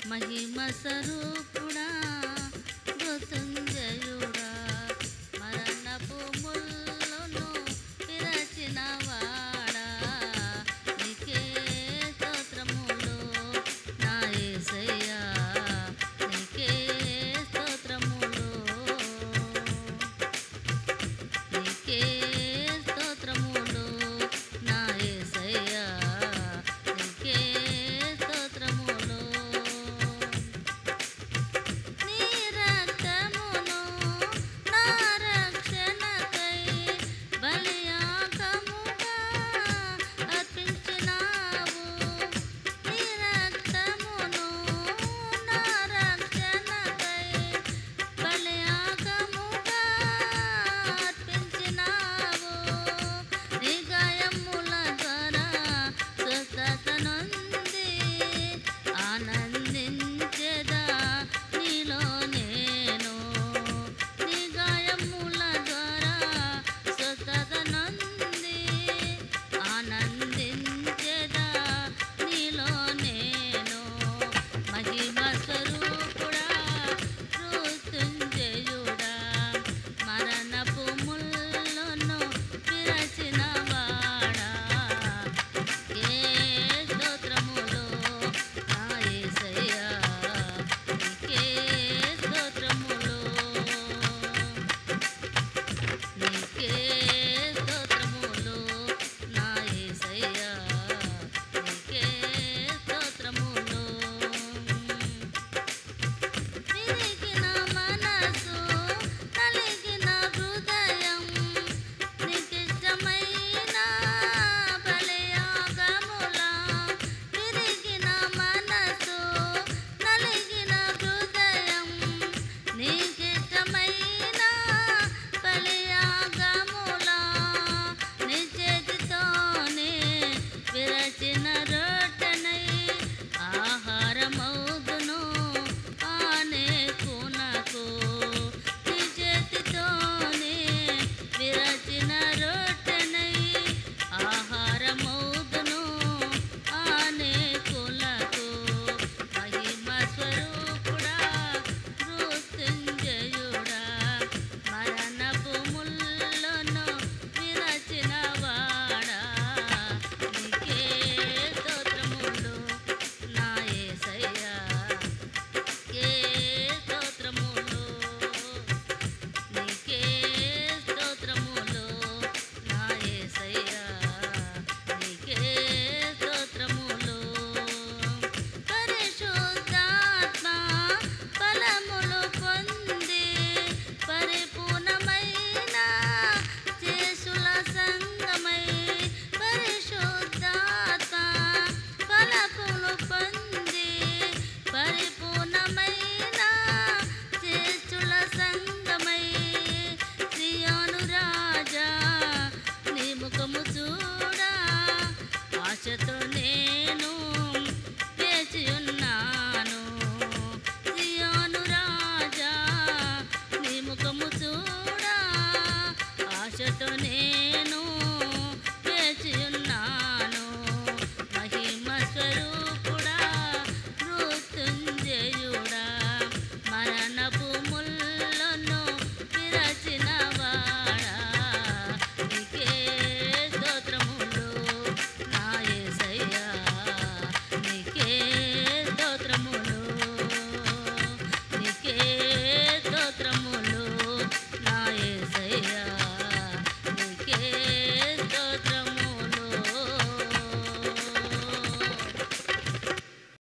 మహిమ స్వరూపుడా మృత్యుంజయుడా మరణపు ముళ్ళను విరచిన వాడా నీకే స్తోత్రములు నా యేసయ్యా నీకే స్తోత్రములు నీకే స్తోత్రములు నా యేసయ్యా నీకే స్తోత్రములు నీ రక్తమును నా రక్షణకై బలియాగముగా అర్పించినావు నీ రక్తమును నా రక్షణకై బలియాగముగా అర్పించినావు నీ గాయముల ద్వారా స్వస్థత నొంది ఆనందించెదా నీలో నేను నీ గాయముల ద్వారా స్వస్థత నొంది ఆనందించెదా నీలో నేను మహిమ స్వరూపుడా మృత్యుంజయుడా మరణపు ముళ్ళను విరచిన వాడా నీకే స్తోత్రములు నా యేసయ్యా నీకే స్తోత్రములు నీకే స్తోత్రములు నా యేసయ్యా నీకే స్తోత్రములు విరిగిన మనసు నలిగిన హృదయం నీకిష్టమైన బలియాగములా విరిగిన మనసు నలిగిన హృదయం నీకిష్టమైన బలియాగములా నీ చేతితోనే విరచిన రొట్టెనై ఆహారమౌదును ఆనేకునకు నీ చేతితోనే విరచిన రొట్టెనై ఆహారమౌదును ఆనేకులకు మహిమ స్వరూపుడా మృత్యుంజయుడా మరణపు ముళ్ళను విరచిన వాడా నీకే స్తోత్రములు నా యేసయ్యా నీకే స్తోత్రములు నీకే స్తోత్రములు నా యేసయ్యా నీకే స్తోత్రములు పరిశుద్ధాత్మ ఫలములు పొంది పరిపూర్ణమైన చేసుల సంగమై పరిశుద్ధాత్మ ఫలములు పొంది పరిపూర్ణమైన చేసుల సంగమై సియోను రాజా నీ ముఖము చూడా ఆశతో